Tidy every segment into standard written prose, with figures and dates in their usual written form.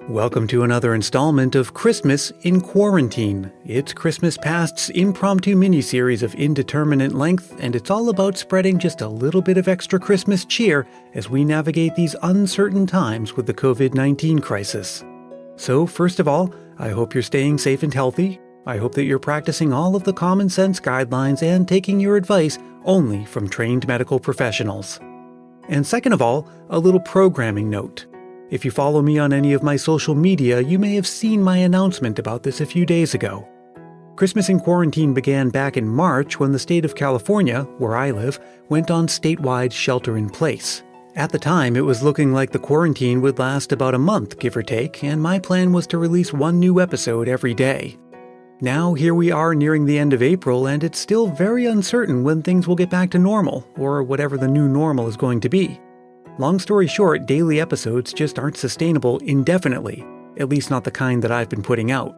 Welcome to another installment of Christmas in Quarantine. It's Christmas Past's impromptu mini-series of indeterminate length, and it's all about spreading just a little bit of extra Christmas cheer as we navigate these uncertain times with the COVID-19 crisis. So, first of all, I hope you're staying safe and healthy. I hope that you're practicing all of the common sense guidelines and taking your advice only from trained medical professionals. And second of all, a little programming note. If you follow me on any of my social media, you may have seen my announcement about this a few days ago. Christmas in Quarantine began back in March when the state of California, where I live, went on statewide shelter-in-place. At the time, it was looking like the quarantine would last about a month, give or take, and my plan was to release one new episode every day. Now, here we are nearing the end of April, and it's still very uncertain when things will get back to normal, or whatever the new normal is going to be. Long story short, daily episodes just aren't sustainable indefinitely, at least not the kind that I've been putting out.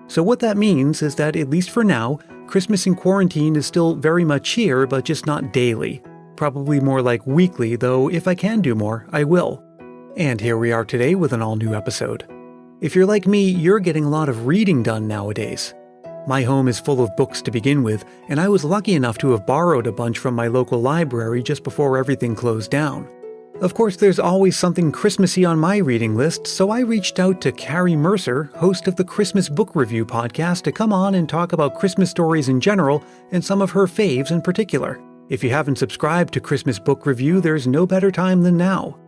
So what that means is that, at least for now, Christmas in Quarantine is still very much here, but just not daily. Probably more like weekly, though if I can do more, I will. And here we are today with an all-new episode. If you're like me, you're getting a lot of reading done nowadays. My home is full of books to begin with, and I was lucky enough to have borrowed a bunch from my local library just before everything closed down. Of course, there's always something Christmassy on my reading list, so I reached out to Carrie Mercer, host of the Christmas Book Review podcast, to come on and talk about Christmas stories in general and some of her faves in particular. If you haven't subscribed to Christmas Book Review, there's no better time than now.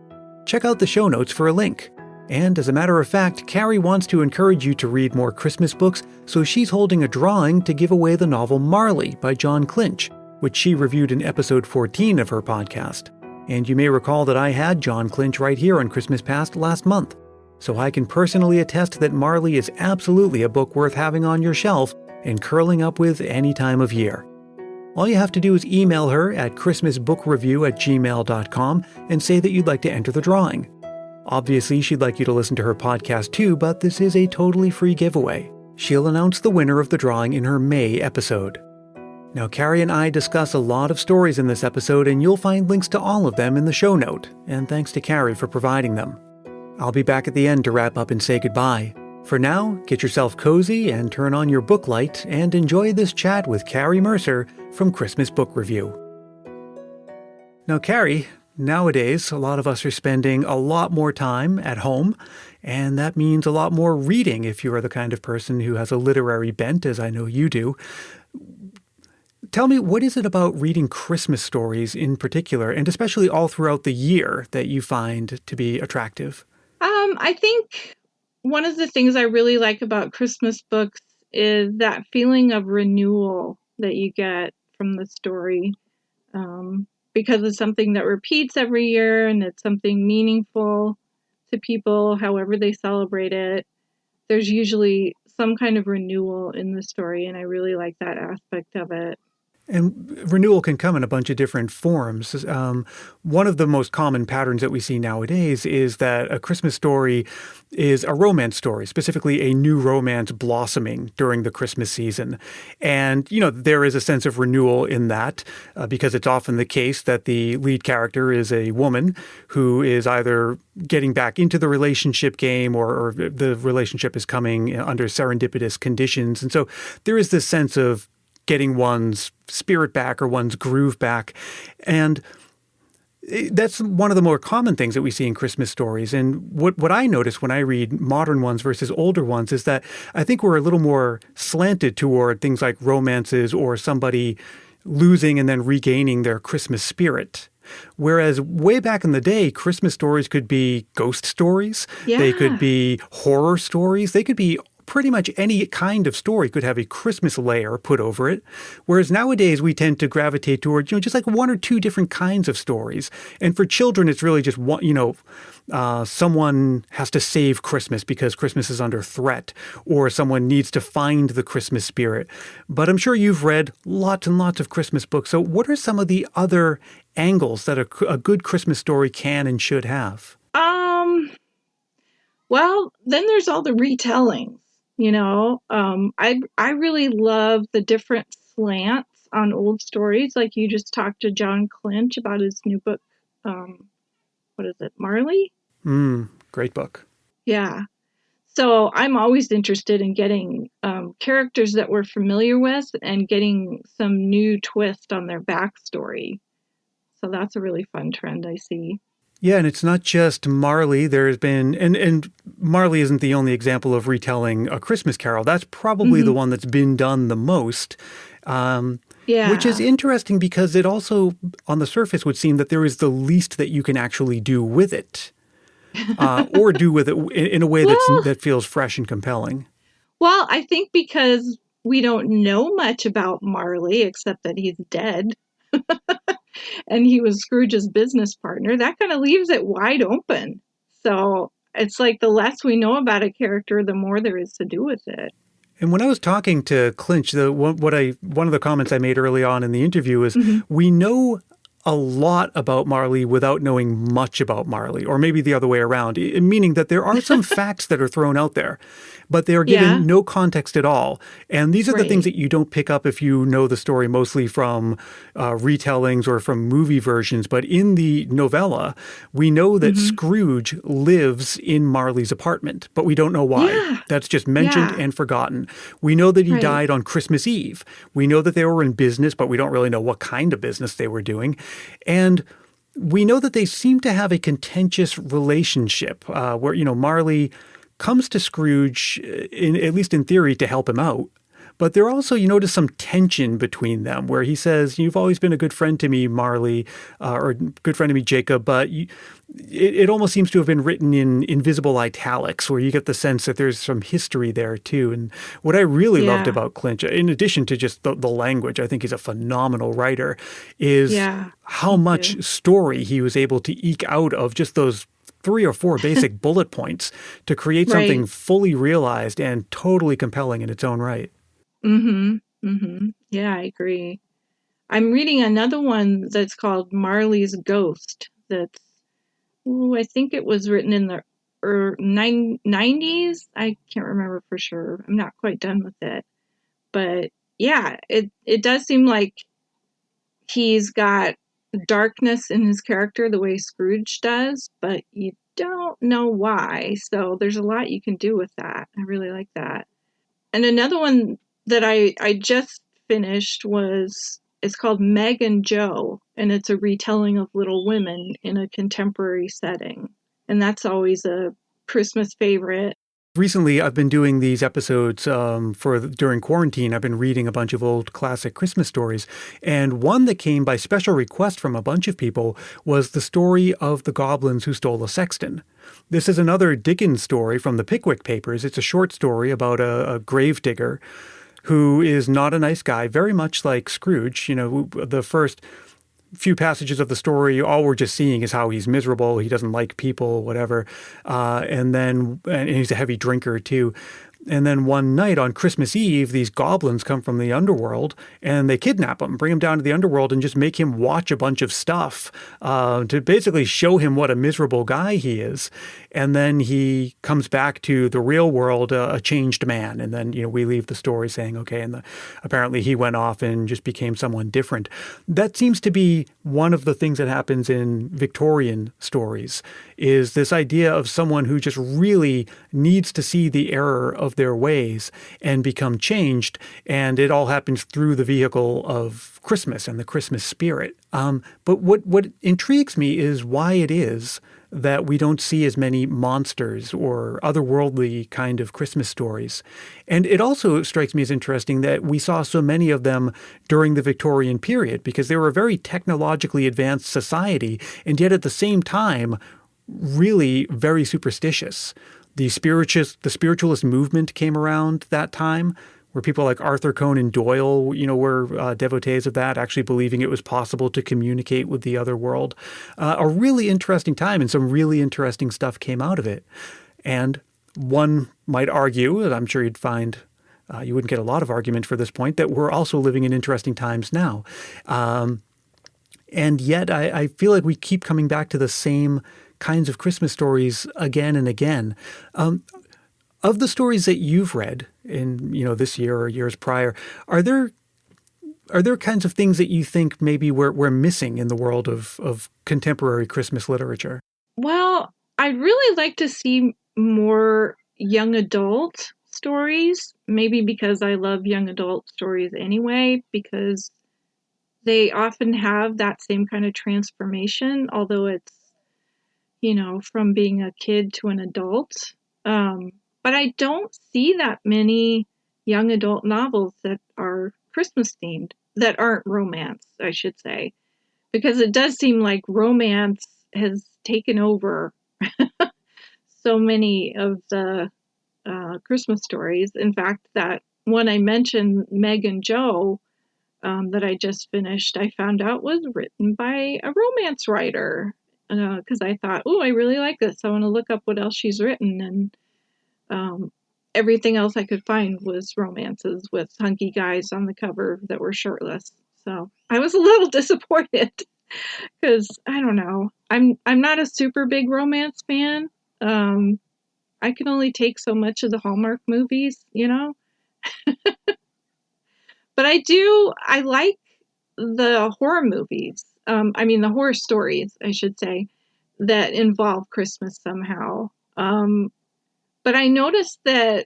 Check out the show notes for a link. And as a matter of fact, Carrie wants to encourage you to read more Christmas books, so she's holding a drawing to give away the novel Marley by Jon Clinch, which she reviewed in episode 14 of her podcast. And you may recall that I had Jon Clinch right here on Christmas Past last month. So I can personally attest that Marley is absolutely a book worth having on your shelf and curling up with any time of year. All you have to do is email her at christmasbookreview@gmail.com and say that you'd like to enter the drawing. Obviously, she'd like you to listen to her podcast too, but this is a totally free giveaway. She'll announce the winner of the drawing in her May episode. Now, Carrie and I discuss a lot of stories in this episode, and you'll find links to all of them in the show note, and thanks to Carrie for providing them. I'll be back at the end to wrap up and say goodbye. For now, get yourself cozy and turn on your book light and enjoy this chat with Carrie Mercer from Christmas Book Review. Now, Carrie, nowadays, a lot of us are spending a lot more time at home, and that means a lot more reading if you are the kind of person who has a literary bent, as I know you do. Tell me, what is it about reading Christmas stories in particular, and especially all throughout the year, that you find to be attractive? I think one of the things I really like about Christmas books is that feeling of renewal that you get from the story, because it's something that repeats every year and it's something meaningful to people, however they celebrate it. There's usually some kind of renewal in the story, and I really like that aspect of it. And renewal can come in a bunch of different forms. One of the most common patterns that we see nowadays is that a Christmas story is a romance story, specifically a new romance blossoming during the Christmas season. And, there is a sense of renewal in that because it's often the case that the lead character is a woman who is either getting back into the relationship game or the relationship is coming under serendipitous conditions. And so there is this sense of getting one's spirit back or one's groove back. And that's one of the more common things that we see in Christmas stories. And what I notice when I read modern ones versus older ones is that I think we're a little more slanted toward things like romances or somebody losing and then regaining their Christmas spirit. Whereas way back in the day, Christmas stories could be ghost stories. Yeah. They could be horror stories. They could be pretty much any kind of story could have a Christmas layer put over it. Whereas nowadays we tend to gravitate toward, just like one or two different kinds of stories. And for children, it's really just one, someone has to save Christmas because Christmas is under threat, or someone needs to find the Christmas spirit. But I'm sure you've read lots and lots of Christmas books. So what are some of the other angles that a good Christmas story can and should have? Well, then there's all the retellings. I really love the different slants on old stories. Like you just talked to Jon Clinch about his new book. What is it? Marley? Great book. Yeah. So I'm always interested in getting characters that we're familiar with and getting some new twist on their backstory. So that's a really fun trend I see. Yeah, and it's not just Marley. There's been, and Marley isn't the only example of retelling A Christmas Carol. That's probably the one that's been done the most. Which is interesting because it also, on the surface, would seem that there is the least that you can actually do with it, or do with it in a way that feels fresh and compelling. Well, I think because we don't know much about Marley except that he's dead and he was Scrooge's business partner, that kind of leaves it wide open. So it's like the less we know about a character, the more there is to do with it. And when I was talking to Clinch, one of the comments I made early on in the interview is we know a lot about Marley without knowing much about Marley, or maybe the other way around, meaning that there are some facts that are thrown out there, but they are given no context at all. And these are the things that you don't pick up if you know the story mostly from retellings or from movie versions. But in the novella, we know that Scrooge lives in Marley's apartment, but we don't know why. Yeah. That's just mentioned and forgotten. We know that he died on Christmas Eve. We know that they were in business, but we don't really know what kind of business they were doing. And we know that they seem to have a contentious relationship where, Marley comes to Scrooge, at least in theory, to help him out. But there also, you notice some tension between them where he says, you've always been a good friend to me, Marley, or good friend to me, Jacob. But it almost seems to have been written in invisible italics where you get the sense that there's some history there, too. And what I really loved about Clinch, in addition to just the language, I think he's a phenomenal writer, is how much story he was able to eke out of just those 3 or 4 basic bullet points to create something fully realized and totally compelling in its own right. Yeah, I agree. I'm reading another one that's called Marley's Ghost. That's, I think it was written in the 90s. I can't remember for sure. I'm not quite done with it. But yeah, it does seem like he's got darkness in his character the way Scrooge does, but you don't know why. So there's a lot you can do with that. I really like that. And another one that I just finished it's called Meg and Joe, and it's a retelling of Little Women in a contemporary setting. And that's always a Christmas favorite. Recently, I've been doing these episodes during quarantine. I've been reading a bunch of old classic Christmas stories. And one that came by special request from a bunch of people was the story of the goblins who stole a sexton. This is another Dickens story from the Pickwick Papers. It's a short story about a gravedigger who is not a nice guy, very much like Scrooge. The first few passages of the story, all we're just seeing is how he's miserable. He doesn't like people, whatever. And he's a heavy drinker too. And then one night on Christmas Eve, these goblins come from the underworld and they kidnap him, bring him down to the underworld and just make him watch a bunch of stuff to basically show him what a miserable guy he is. And then he comes back to the real world, a changed man. And then, we leave the story saying, okay, and apparently he went off and just became someone different. That seems to be one of the things that happens in Victorian stories, is this idea of someone who just really needs to see the error of their ways and become changed. And it all happens through the vehicle of Christmas and the Christmas spirit. But what intrigues me is why it is that we don't see as many monsters or otherworldly kind of Christmas stories. And it also strikes me as interesting that we saw so many of them during the Victorian period, because they were a very technologically advanced society, and yet at the same time, really very superstitious. The spiritualist movement came around that time, where people like Arthur Conan Doyle, were devotees of that, actually believing it was possible to communicate with the other world. A really interesting time, and some really interesting stuff came out of it. And one might argue, and I'm sure you'd find you wouldn't get a lot of argument for this point, that we're also living in interesting times now. And yet I feel like we keep coming back to the same kinds of Christmas stories again and again. Of the stories that you've read in, this year or years prior, are there kinds of things that you think maybe we're missing in the world of contemporary Christmas literature? Well, I'd really like to see more young adult stories, maybe because I love young adult stories anyway, because they often have that same kind of transformation, although it's, from being a kid to an adult. But I don't see that many young adult novels that are Christmas themed, that aren't romance, I should say, because it does seem like romance has taken over so many of the Christmas stories. In fact, that one I mentioned, Meg and Joe, that I just finished, I found out was written by a romance writer, because I thought, oh, I really like this. I want to look up what else she's written. And everything else I could find was romances with hunky guys on the cover that were shirtless. So I was a little disappointed because I don't know. I'm not a super big romance fan. I can only take so much of the Hallmark movies, But I like the horror movies. The horror stories, I should say, that involve Christmas somehow. But I noticed that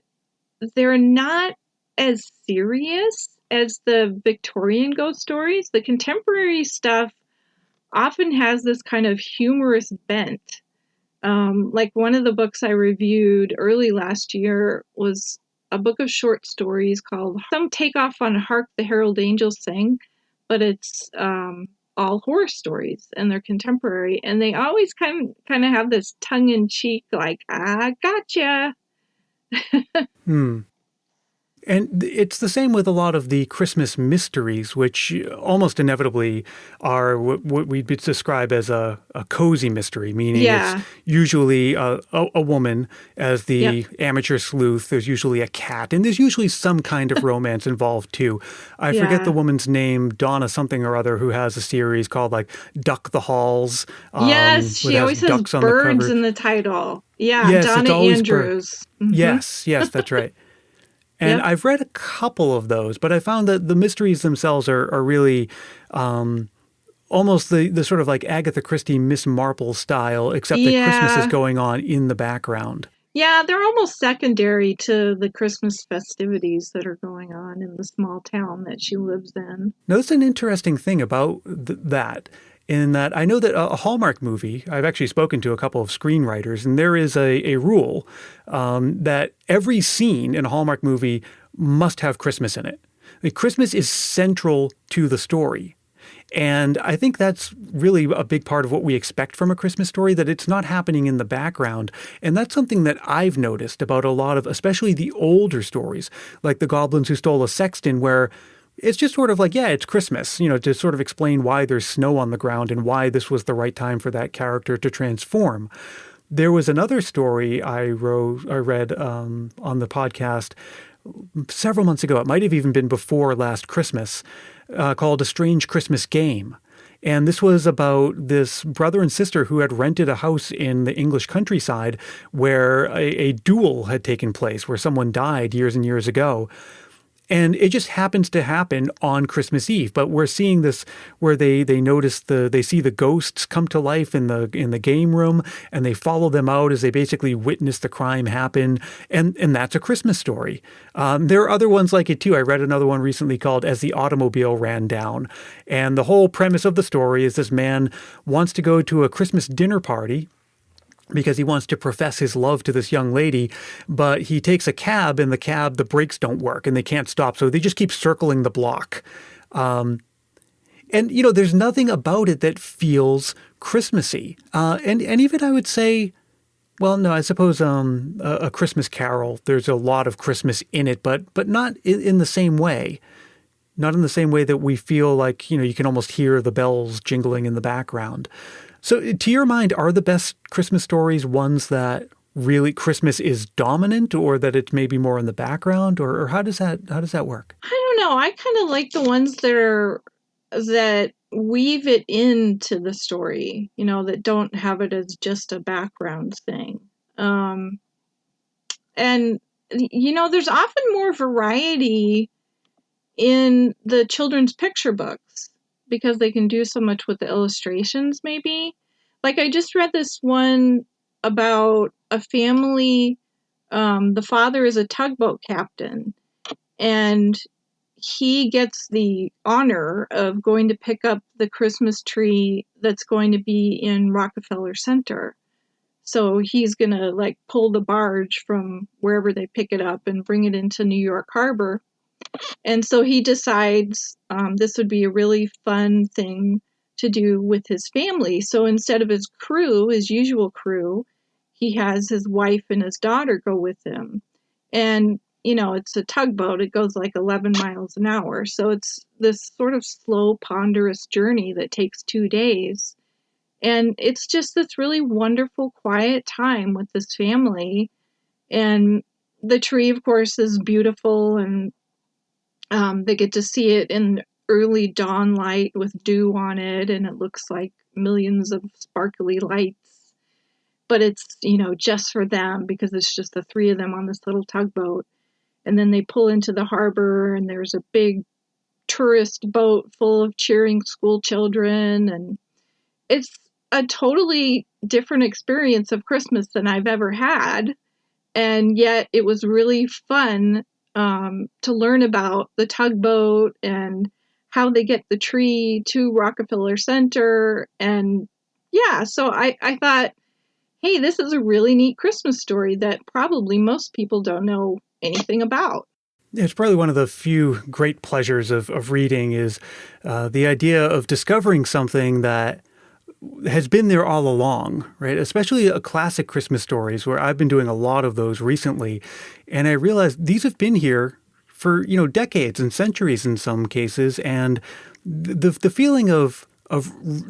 they're not as serious as the Victorian ghost stories. The contemporary stuff often has this kind of humorous bent. Like one of the books I reviewed early last year was a book of short stories called Some Takeoff on Hark, the Herald Angels Sing, but it's all horror stories and they're contemporary, and they always kind of have this tongue in cheek, like, "I gotcha." Hmm. And it's the same with a lot of the Christmas mysteries, which almost inevitably are what we'd describe as a cozy mystery, meaning it's Yeah. usually a woman as the Yep. amateur sleuth. There's usually a cat, and there's usually some kind of romance involved too. I forget the Yeah. woman's name, Donna something or other, who has a series called like Duck the Halls, Yes, which she has always has ducks on the birds cover. in the title. Yeah, Yes, it's Donna always bird. Andrews. Yes, that's right. And Yep. I've read a couple of those, but I found that the mysteries themselves are really almost the sort of like Agatha Christie, Miss Marple style, except that Christmas is Yeah. going on in the background. Yeah, they're almost secondary to the Christmas festivities that are going on in the small town that she lives in. Now, that's an interesting thing about that, in that I know that a Hallmark movie, I've actually spoken to a couple of screenwriters, and there is a rule that every scene in a Hallmark movie must have Christmas in it. Like, Christmas is central to the story. And I think that's really a big part of what we expect from a Christmas story, that it's not happening in the background. And that's something that I've noticed about a lot of, especially the older stories, like The Goblins Who Stole a Sexton, where it's just sort of like, yeah, it's Christmas, to sort of explain why there's snow on the ground and why this was the right time for that character to transform. There was another story I read on the podcast several months ago. It might have even been before last Christmas, called A Strange Christmas Game. And this was about this brother and sister who had rented a house in the English countryside where a duel had taken place, where someone died years and years ago. And it just happens to happen on Christmas Eve. But we're seeing this where they see the ghosts come to life in the game room, and they follow them out as they basically witness the crime happen. And that's a Christmas story. There are other ones like it too. I read another one recently called As the Automobile Ran Down. And the whole premise of the story is this man wants to go to a Christmas dinner party because he wants to profess his love to this young lady, but he takes a cab, and the brakes don't work and they can't stop. So they just keep circling the block. And, there's nothing about it that feels Christmassy. And even I would say, well, no, I suppose a Christmas Carol, there's a lot of Christmas in it, but not in the same way. Not in the same way that we feel like, you can almost hear the bells jingling in the background. So to your mind, are the best Christmas stories ones that really Christmas is dominant, or that it's maybe more in the background, or how does that work? I don't know. I kind of like the ones that weave it into the story, that don't have it as just a background thing. And there's often more variety in the children's picture books because they can do so much with the illustrations, maybe. Like I just read this one about a family The father is a tugboat captain, and he gets the honor of going to pick up the Christmas tree that's going to be in Rockefeller Center. So he's going to like pull the barge from wherever they pick it up and bring it into New York Harbor. And so he decides this would be a really fun thing to do with his family. So instead of his crew, his usual crew, he has his wife and his daughter go with him. And, you know, it's a tugboat. It goes like 11 miles an hour. So it's this sort of slow, ponderous journey that takes 2 days. And it's just this really wonderful, quiet time with this family. And the tree, of course, is beautiful, and they get to see it in early dawn light with dew on it, and it looks like millions of sparkly lights. But it's, you know, just for them because it's just the three of them on this little tugboat. And then they pull into the harbor, and there's a big tourist boat full of cheering school children. And it's a totally different experience of Christmas than I've ever had. And yet it was really fun to learn about the tugboat and how they get the tree to Rockefeller Center. And yeah, so I thought, hey, this is a really neat Christmas story that probably most people don't know anything about. It's probably one of the few great pleasures of reading is the idea of discovering something that has been there all along, right? Especially a classic Christmas stories where I've been doing a lot of those recently. And I realized these have been here for, you know, decades and centuries in some cases. And the feeling of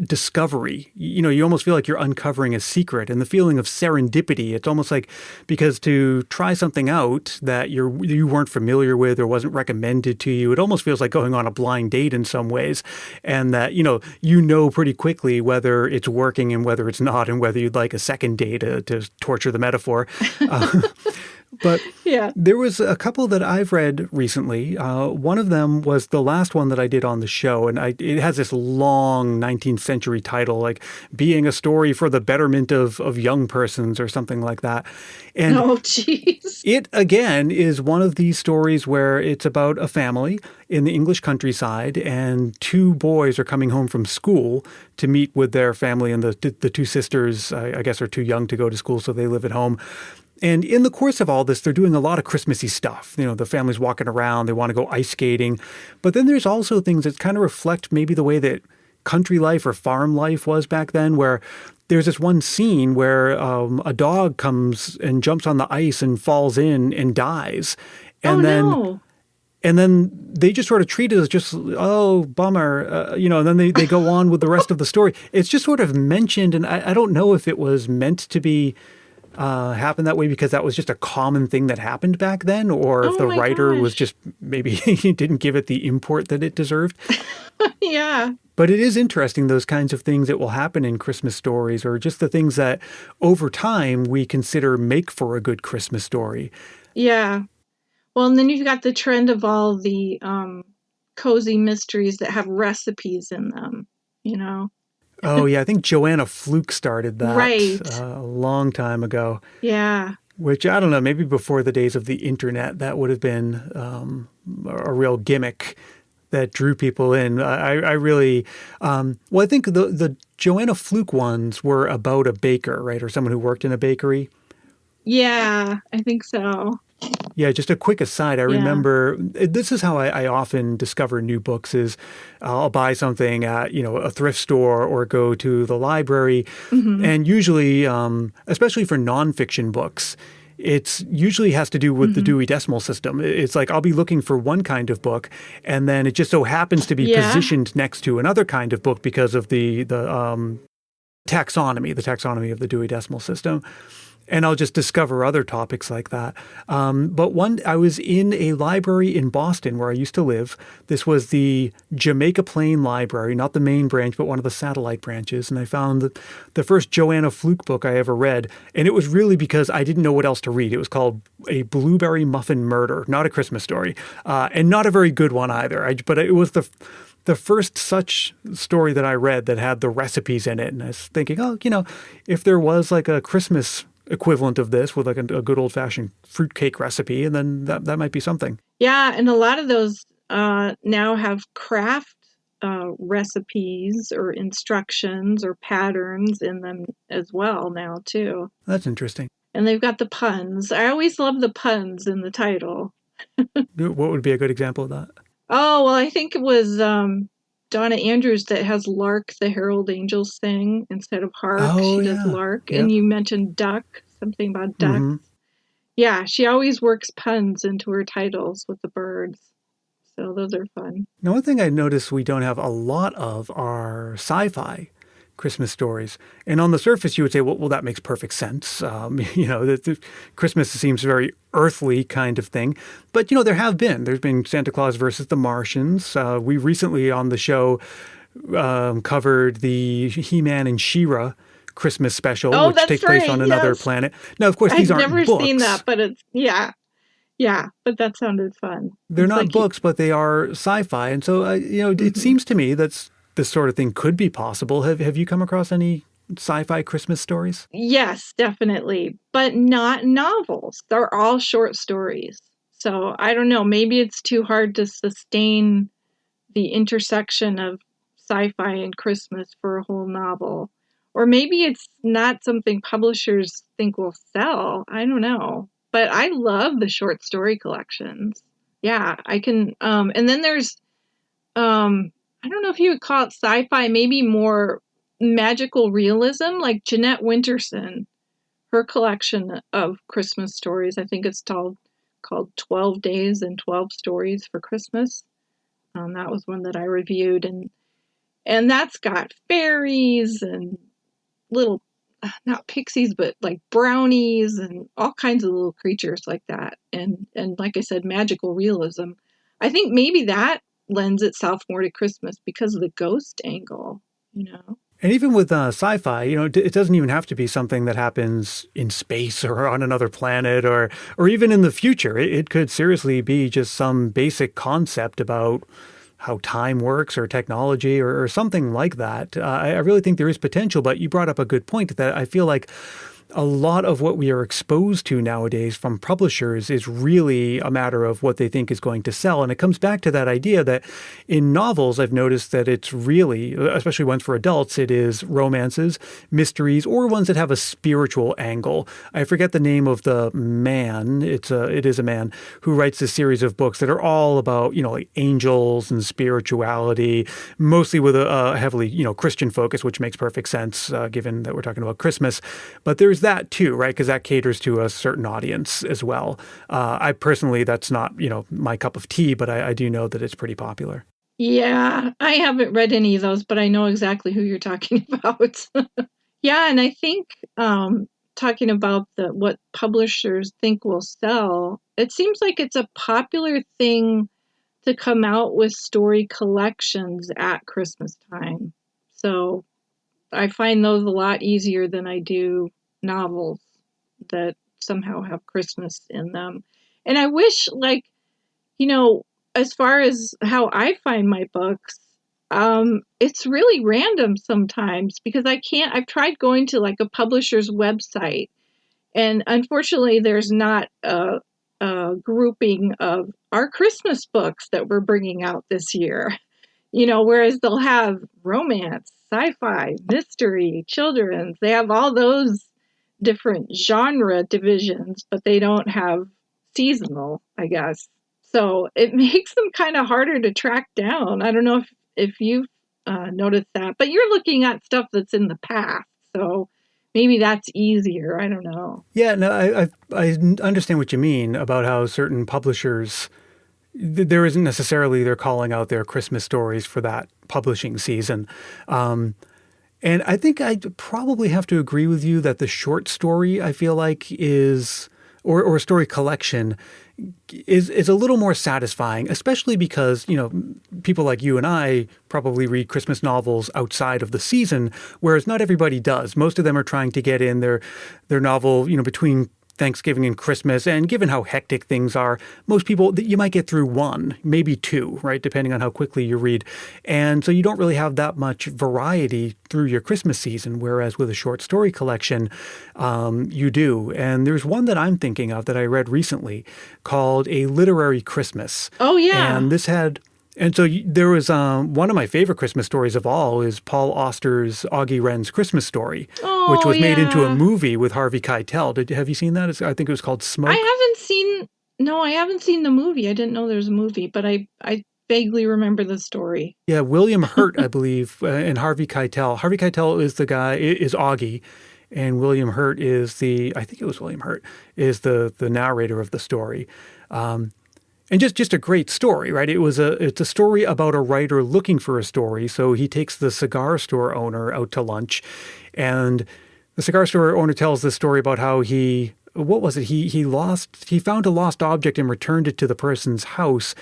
discovery, you know, you almost feel like you're uncovering a secret, and the feeling of serendipity. It's almost like because to try something out that you weren't familiar with or wasn't recommended to you, it almost feels like going on a blind date in some ways, and that you know pretty quickly whether it's working and whether it's not, and whether you'd like a second date to torture the metaphor. But yeah, there was a couple that I've read recently. One of them was the last one that I did on the show, and it has this long 19th century title, like Being a Story for the Betterment of Young Persons or something like that. And oh, jeez. It, again, is one of these stories where it's about a family in the English countryside, and two boys are coming home from school to meet with their family, and the two sisters, I guess, are too young to go to school, so they live at home. And in the course of all this, they're doing a lot of Christmassy stuff. You know, the family's walking around, they want to go ice skating. But then there's also things that kind of reflect maybe the way that country life or farm life was back then, where there's this one scene where a dog comes and jumps on the ice and falls in and dies. And no. And then they just sort of treat it as just, oh, bummer, and then they go on with the rest of the story. It's just sort of mentioned, and I don't know if it was meant to be happen that way because that was just a common thing that happened back then, or if the writer was just, maybe he didn't give it the import that it deserved. Yeah. But it is interesting, those kinds of things that will happen in Christmas stories, or just the things that over time we consider make for a good Christmas story. Yeah. Well, and then you've got the trend of all the cozy mysteries that have recipes in them, you know? Oh, yeah. I think Joanna Fluke started that right. A long time ago. Yeah. Which, I don't know, maybe before the days of the internet, that would have been a real gimmick that drew people in. I really, I think the Joanna Fluke ones were about a baker, right? Or someone who worked in a bakery. Yeah, I think so. Yeah, just a quick aside. I remember this is how I often discover new books is I'll buy something at, a thrift store or go to the library. Mm-hmm. And usually, especially for nonfiction books, it usually has to do with the Dewey Decimal System. It's like I'll be looking for one kind of book, and then it just so happens to be positioned next to another kind of book because of the taxonomy of the Dewey Decimal System. And I'll just discover other topics like that. But I was in a library in Boston where I used to live. This was the Jamaica Plain Library, not the main branch, but one of the satellite branches. And I found the first Joanna Fluke book I ever read. And it was really because I didn't know what else to read. It was called A Blueberry Muffin Murder, not a Christmas story, and not a very good one either. But it was the first such story that I read that had the recipes in it. And I was thinking, if there was like a Christmas equivalent of this with like a good old-fashioned fruitcake recipe, and then that might be something. Yeah, and a lot of those now have craft recipes or instructions or patterns in them as well now, too. That's interesting. And they've got the puns. I always love the puns in the title. What would be a good example of that? Oh, well, I think it was Donna Andrews that has Lark, the Herald Angels thing, instead of Hark. Oh, she does yeah. Lark. Yep. And you mentioned duck, something about ducks. Mm-hmm. Yeah, she always works puns into her titles with the birds. So those are fun. Now, one thing I noticed we don't have a lot of are sci-fi Christmas stories. And on the surface, you would say, well, that makes perfect sense. The Christmas seems a very earthly kind of thing. But, there's been Santa Claus versus the Martians. We recently on the show covered the He-Man and She-Ra Christmas special, which takes place on another planet. Now, of course, these aren't books. I've never seen that, but it's, yeah, but that sounded fun. They're not books, but they are sci-fi. And so, it seems to me that this sort of thing could be possible. Have you come across any sci-fi Christmas stories? Yes, definitely, but not novels. They're all short stories. So I don't know, maybe it's too hard to sustain the intersection of sci-fi and Christmas for a whole novel. Or maybe it's not something publishers think will sell. I don't know. But I love the short story collections. Yeah, I can. And then there's, I don't know if you would call it sci-fi, maybe more magical realism, like Jeanette Winterson, her collection of Christmas stories. I think it's called 12 Days and 12 Stories for Christmas. That was one that I reviewed. And that's got fairies and little, not pixies, but like brownies and all kinds of little creatures like that. And like I said, magical realism. I think maybe that lends itself more to Christmas because of the ghost angle, And even with sci-fi, it doesn't even have to be something that happens in space or on another planet or even in the future. It could seriously be just some basic concept about how time works or technology or something like that. I really think there is potential, but you brought up a good point that I feel like a lot of what we are exposed to nowadays from publishers is really a matter of what they think is going to sell. And it comes back to that idea that in novels, I've noticed that it's really, especially ones for adults, it is romances, mysteries, or ones that have a spiritual angle. I forget the name of the man. It is a man who writes this series of books that are all about, like angels and spirituality, mostly with a heavily, Christian focus, which makes perfect sense given that we're talking about Christmas. But there's that too, right? Because that caters to a certain audience as well. I personally, that's not, my cup of tea, but I do know that it's pretty popular. Yeah, I haven't read any of those, but I know exactly who you're talking about. Yeah, and I think talking about what publishers think will sell, it seems like it's a popular thing to come out with story collections at Christmas time. So I find those a lot easier than I do novels that somehow have Christmas in them. And I wish, as far as how I find my books, it's really random sometimes because I've tried going to like a publisher's website, and unfortunately there's not a grouping of our Christmas books that we're bringing out this year. Whereas they'll have romance, sci-fi, mystery, children's. They have all those different genre divisions, but they don't have seasonal, I guess. So it makes them kind of harder to track down. I don't know if you've noticed that, but you're looking at stuff that's in the past. So maybe that's easier. I don't know. Yeah, no, I understand what you mean about how certain publishers, there isn't necessarily they're calling out their Christmas stories for that publishing season. And I think I probably have to agree with you that the short story, I feel like, is, or story collection is a little more satisfying, especially because, people like you and I probably read Christmas novels outside of the season, whereas not everybody does. Most of them are trying to get in their novel, between Thanksgiving and Christmas, and given how hectic things are, most people, you might get through one, maybe two, right, depending on how quickly you read. And so you don't really have that much variety through your Christmas season, whereas with a short story collection, you do. And there's one that I'm thinking of that I read recently called A Literary Christmas. Oh, yeah. And this had... And so there was one of my favorite Christmas stories of all is Paul Auster's Augie Wren's Christmas Story, which was made into a movie with Harvey Keitel. Have you seen that? I think it was called Smoke. I haven't seen the movie. I didn't know there was a movie, but I vaguely remember the story. Yeah, William Hurt, I believe, and Harvey Keitel. Harvey Keitel is the guy, is Augie, and William Hurt is I think it was William Hurt, is the narrator of the story. And just a great story, right? It's a story about a writer looking for a story. So he takes the cigar store owner out to lunch, and the cigar store owner tells this story about how he found a lost object and returned it to the person's house.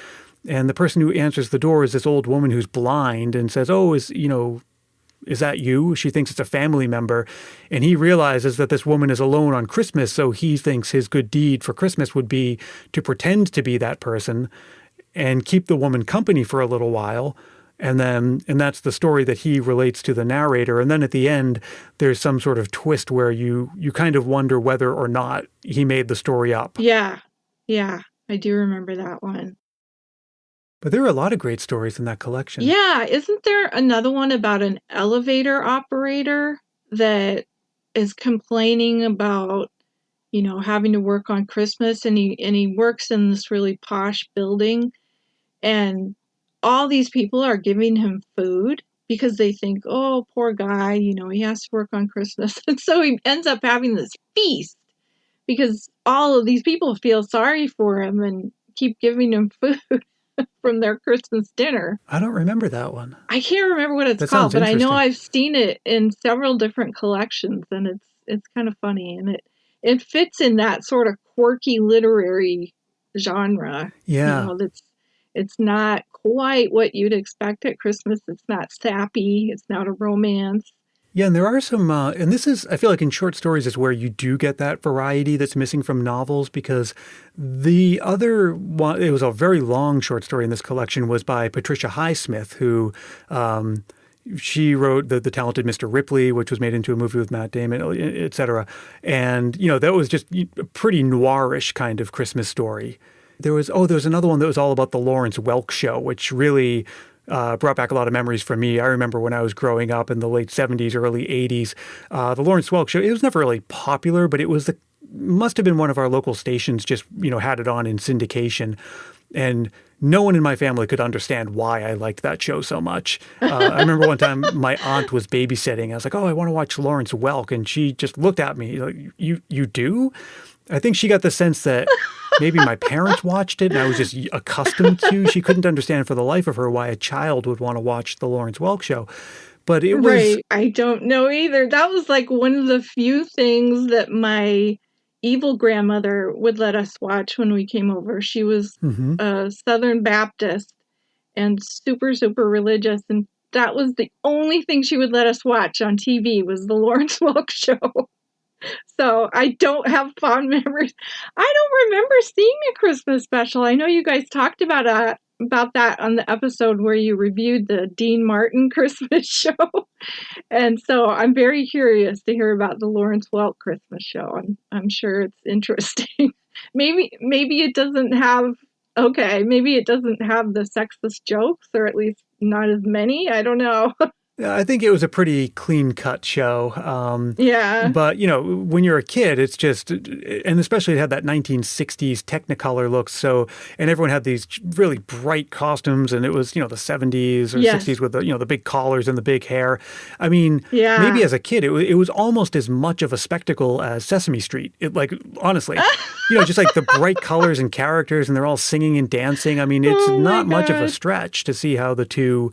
And the person who answers the door is this old woman who's blind and says, "Oh, is that you?" She thinks it's a family member. And he realizes that this woman is alone on Christmas, so he thinks his good deed for Christmas would be to pretend to be that person and keep the woman company for a little while. And that's the story that he relates to the narrator. And then at the end, there's some sort of twist where you kind of wonder whether or not he made the story up. Yeah, I do remember that one. But there are a lot of great stories in that collection. Yeah, isn't there another one about an elevator operator that is complaining about, having to work on Christmas, and he works in this really posh building, and all these people are giving him food because they think, oh, poor guy, he has to work on Christmas. And so he ends up having this feast because all of these people feel sorry for him and keep giving him food from their Christmas dinner. I don't remember that one. I can't remember what it's called, but I know I've seen it in several different collections, and it's kind of funny, and it fits in that sort of quirky literary genre. Yeah. It's not quite what you'd expect at Christmas. It's not sappy. It's not a romance. Yeah, and there are some, and this is, I feel like in short stories is where you do get that variety that's missing from novels, because the other one, it was a very long short story in this collection, was by Patricia Highsmith, who she wrote the talented Mr. Ripley, which was made into a movie with Matt Damon, et cetera. And, that was just a pretty noirish kind of Christmas story. There was another one that was all about the Lawrence Welk show, which really brought back a lot of memories for me. I remember when I was growing up in the late 70s, early 80s, the Lawrence Welk show, it was never really popular, but it was must have been one of our local stations just, had it on in syndication. And no one in my family could understand why I liked that show so much. I remember one time my aunt was babysitting. I was like, "Oh, I want to watch Lawrence Welk." And she just looked at me like, you do? I think she got the sense that maybe my parents watched it and I was just accustomed to. She couldn't understand for the life of her why a child would want to watch the Lawrence Welk show. But it was... Right. I don't know either. That was like one of the few things that my evil grandmother would let us watch when we came over. She was a Southern Baptist and super, super religious. And that was the only thing she would let us watch on TV was the Lawrence Welk show. So I don't have fond memories. I don't remember seeing a Christmas special. I know you guys talked about that on the episode where you reviewed the Dean Martin Christmas show. And so I'm very curious to hear about the Lawrence Welk Christmas show. I'm sure it's interesting. Maybe it doesn't have the sexist jokes, or at least not as many. I don't know. I think it was a pretty clean-cut show. Yeah. But, when you're a kid, it's just, and especially it had that 1960s Technicolor look. So, and everyone had these really bright costumes, and it was, the 70s or 60s with the big collars and the big hair. I mean, maybe as a kid, it was almost as much of a spectacle as Sesame Street. Honestly, just like the bright colors and characters, and they're all singing and dancing. I mean, it's not much of a stretch to see how the two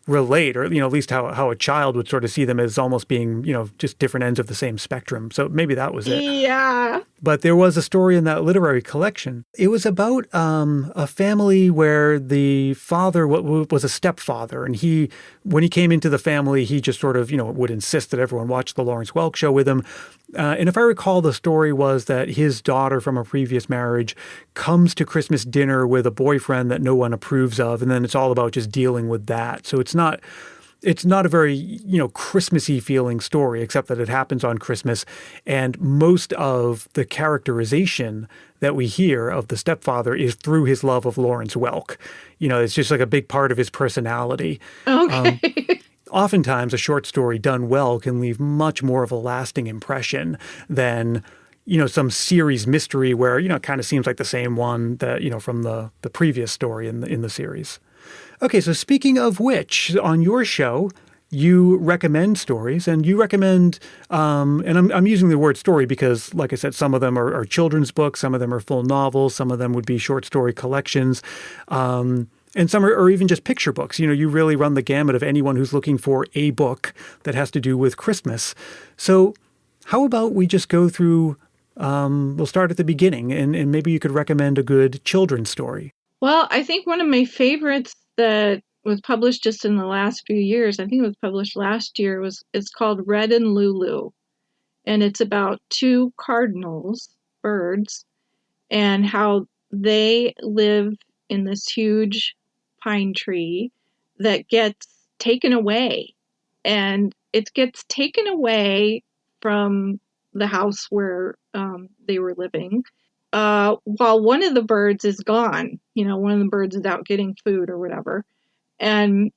relate, or, at least how a child would sort of see them as almost being, just different ends of the same spectrum. So maybe that was it. Yeah. But there was a story in that literary collection. It was about a family where the father was a stepfather. And when he came into the family, he just sort of, would insist that everyone watch the Lawrence Welk show with him. And if I recall, the story was that his daughter from a previous marriage comes to Christmas dinner with a boyfriend that no one approves of. And then it's all about just dealing with that. So it's not a very, Christmassy feeling story, except that it happens on Christmas. And most of the characterization that we hear of the stepfather is through his love of Lawrence Welk. It's just like a big part of his personality. Okay. Oftentimes, a short story done well can leave much more of a lasting impression than, some series mystery where, it kind of seems like the same one that, from the previous story in the series. Okay, so speaking of which, on your show, you recommend stories, and you recommend, and I'm using the word story because, like I said, some of them are children's books, some of them are full novels, some of them would be short story collections, and some are even just picture books. You really run the gamut of anyone who's looking for a book that has to do with Christmas. So how about we just go through, we'll start at the beginning, and maybe you could recommend a good children's story. Well, I think one of my favorites that was published just in the last few years, I think it was published last year, it's called Red and Lulu. And it's about two cardinals, birds, and how they live in this huge pine tree that gets taken away. And it gets taken away from the house where they were living. While one of the birds is gone, one of the birds is out getting food or whatever. And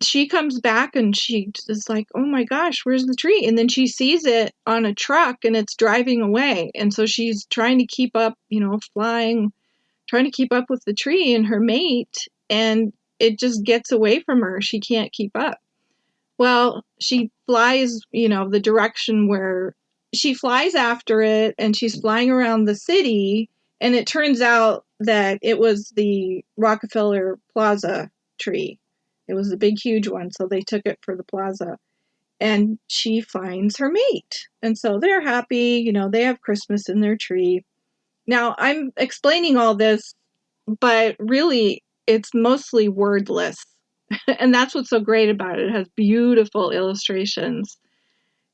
she comes back and she is like, oh my gosh, where's the tree? And then she sees it on a truck and it's driving away. And so she's trying to keep up, flying, trying to keep up with the tree and her mate. And it just gets away from her. She can't keep up. Well, she flies, the direction where she flies after it, and she's flying around the city. And it turns out that it was the Rockefeller Plaza tree. It was the big, huge one. So they took it for the plaza. And she finds her mate. And so they're happy. They have Christmas in their tree. Now, I'm explaining all this, but really, it's mostly wordless. And that's what's so great about it. It has beautiful illustrations.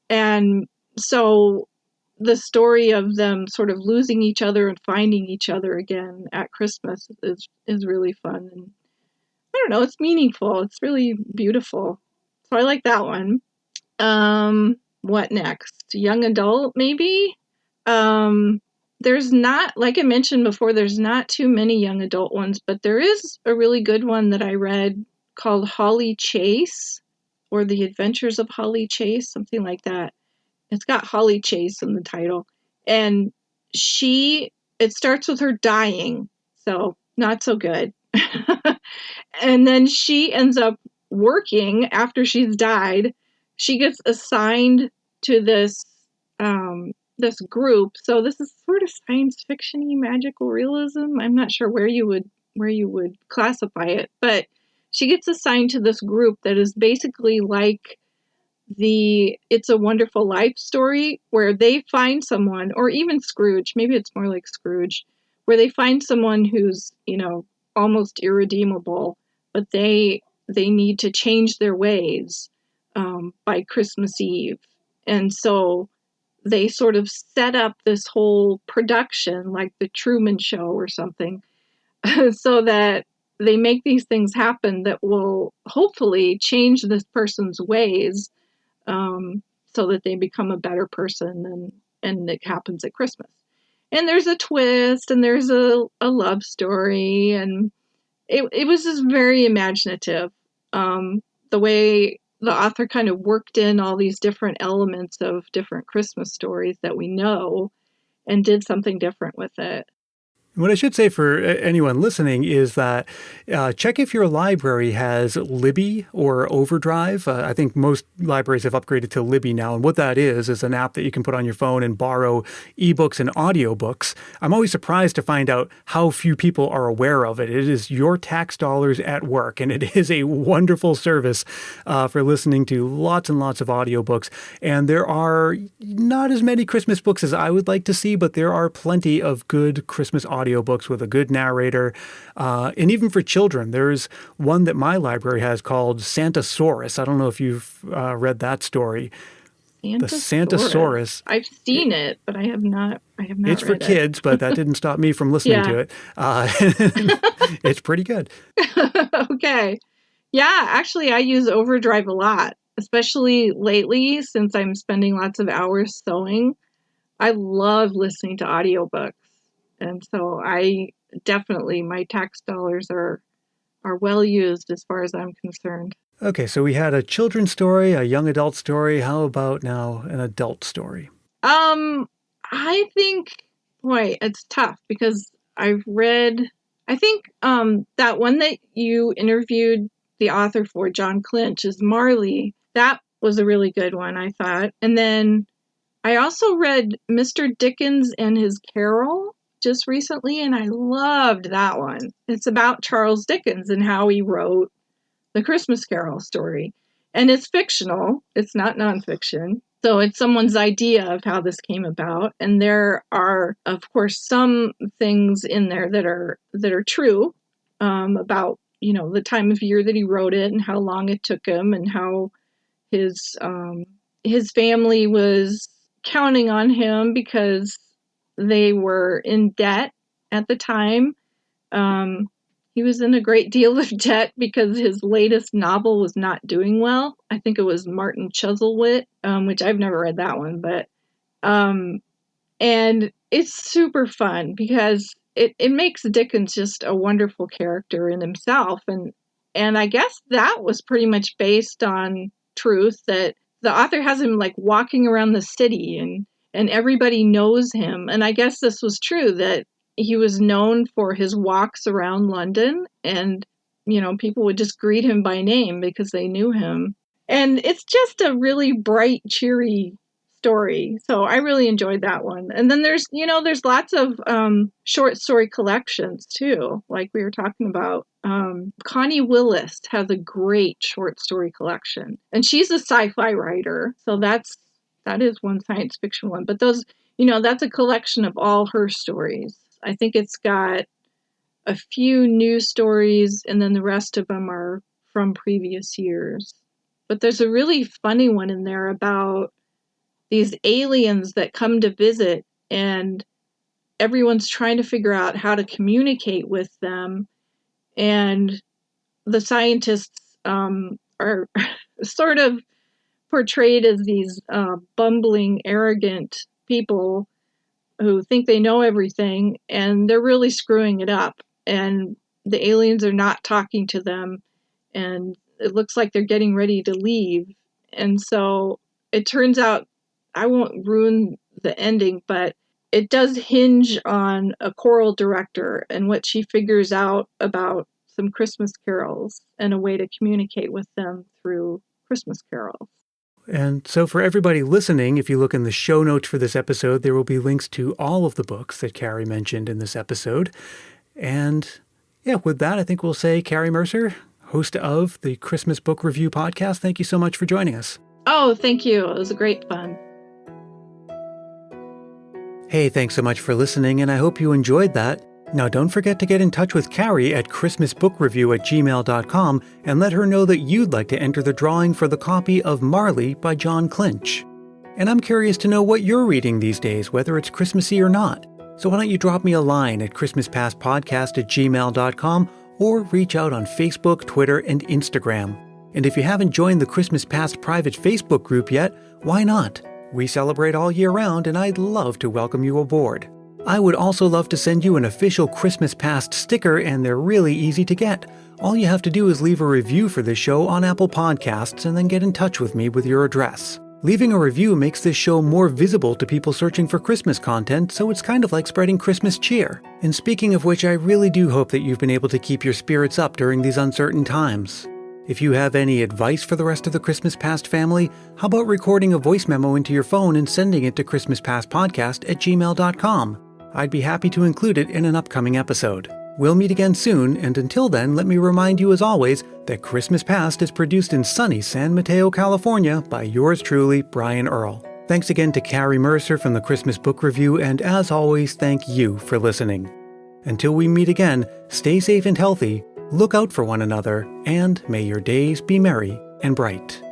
And so the story of them sort of losing each other and finding each other again at Christmas is really fun. And I don't know, it's meaningful. It's really beautiful. So I like that one. What next? Young adult, maybe? There's not, like I mentioned before, there's not too many young adult ones, but there is a really good one that I read called Holly Chase, or The Adventures of Holly Chase, something like that. It's got Holly Chase in the title. And it starts with her dying, so not so good. And then she ends up working after she's died. She gets assigned to this group. So this is sort of science fiction-y magical realism. I'm not sure where you would classify it, but she gets assigned to this group that is basically like the It's a Wonderful Life story, where they find someone, or even Scrooge, maybe it's more like Scrooge, where they find someone who's, almost irredeemable, but they need to change their ways by Christmas Eve. And so they sort of set up this whole production like the Truman Show or something, so that they make these things happen that will hopefully change this person's ways, so that they become a better person, and it happens at Christmas. And there's a twist, and there's a love story, and it was just very imaginative. The way the author kind of worked in all these different elements of different Christmas stories that we know, and did something different with it. What I should say for anyone listening is that check if your library has Libby or Overdrive. I think most libraries have upgraded to Libby now. And what that is an app that you can put on your phone and borrow ebooks and audiobooks. I'm always surprised to find out how few people are aware of it. It is your tax dollars at work, and it is a wonderful service for listening to lots and lots of audiobooks. And there are not as many Christmas books as I would like to see, but there are plenty of good Christmas audiobooks with a good narrator. And even for children, there's one that my library has called Santasaurus. I don't know if you've read that story. The Santasaurus. I've seen it, but I have not It's for kids, but that didn't stop me from listening to it. It's pretty good. Okay. Yeah, actually, I use Overdrive a lot, especially lately since I'm spending lots of hours sewing. I love listening to audiobooks. And so my tax dollars are well used as far as I'm concerned. Okay, so we had a children's story, a young adult story. How about now an adult story? I think, boy, it's tough because I've read, I think that one that you interviewed the author for, Jon Clinch, is Marley. That was a really good one, I thought. And then I also read Mr.Dickens and his Carol just recently, and I loved that one. It's about Charles Dickens and how he wrote the Christmas Carol story. And it's fictional. It's not nonfiction. So it's someone's idea of how this came about. And there are, of course, some things in there that are true about, the time of year that he wrote it and how long it took him and how his family was counting on him because they were in debt at the time. He was in a great deal of debt because his latest novel was not doing well. I think it was Martin Chuzzlewit, which I've never read that one, but and it's super fun because it makes Dickens just a wonderful character in himself, and I guess that was pretty much based on truth, that the author has him like walking around the city and everybody knows him. And I guess this was true, that he was known for his walks around London, and, people would just greet him by name because they knew him. And it's just a really bright, cheery story. So I really enjoyed that one. And then there's lots of short story collections too, like we were talking about. Connie Willis has a great short story collection, and she's a sci-fi writer. So that is one science fiction one, but those, that's a collection of all her stories. I think it's got a few new stories, and then the rest of them are from previous years. But there's a really funny one in there about these aliens that come to visit, and everyone's trying to figure out how to communicate with them. And the scientists are sort of portrayed as these bumbling, arrogant people who think they know everything, and they're really screwing it up. And the aliens are not talking to them, and it looks like they're getting ready to leave. And so it turns out, I won't ruin the ending, but it does hinge on a choral director and what she figures out about some Christmas carols and a way to communicate with them through Christmas carols. And so for everybody listening, if you look in the show notes for this episode, there will be links to all of the books that Carrie mentioned in this episode. And yeah, with that, I think we'll say, Carrie Mercer, host of the Christmas Book Review podcast, thank you so much for joining us. Oh, thank you. It was great fun. Hey, thanks so much for listening, and I hope you enjoyed that. Now, don't forget to get in touch with Carrie at christmasbookreview@gmail.com and let her know that you'd like to enter the drawing for the copy of Marley by Jon Clinch. And I'm curious to know what you're reading these days, whether it's Christmassy or not. So why don't you drop me a line at christmaspastpodcast@gmail.com or reach out on Facebook, Twitter, and Instagram. And if you haven't joined the Christmas Past private Facebook group yet, why not? We celebrate all year round, and I'd love to welcome you aboard. I would also love to send you an official Christmas Past sticker, and they're really easy to get. All you have to do is leave a review for this show on Apple Podcasts and then get in touch with me with your address. Leaving a review makes this show more visible to people searching for Christmas content, so it's kind of like spreading Christmas cheer. And speaking of which, I really do hope that you've been able to keep your spirits up during these uncertain times. If you have any advice for the rest of the Christmas Past family, how about recording a voice memo into your phone and sending it to christmaspastpodcast@gmail.com? I'd be happy to include it in an upcoming episode. We'll meet again soon, and until then, let me remind you as always that Christmas Past is produced in sunny San Mateo, California by yours truly, Brian Earl. Thanks again to Carrie Mercer from the Christmas Book Review, and as always, thank you for listening. Until we meet again, stay safe and healthy, look out for one another, and may your days be merry and bright.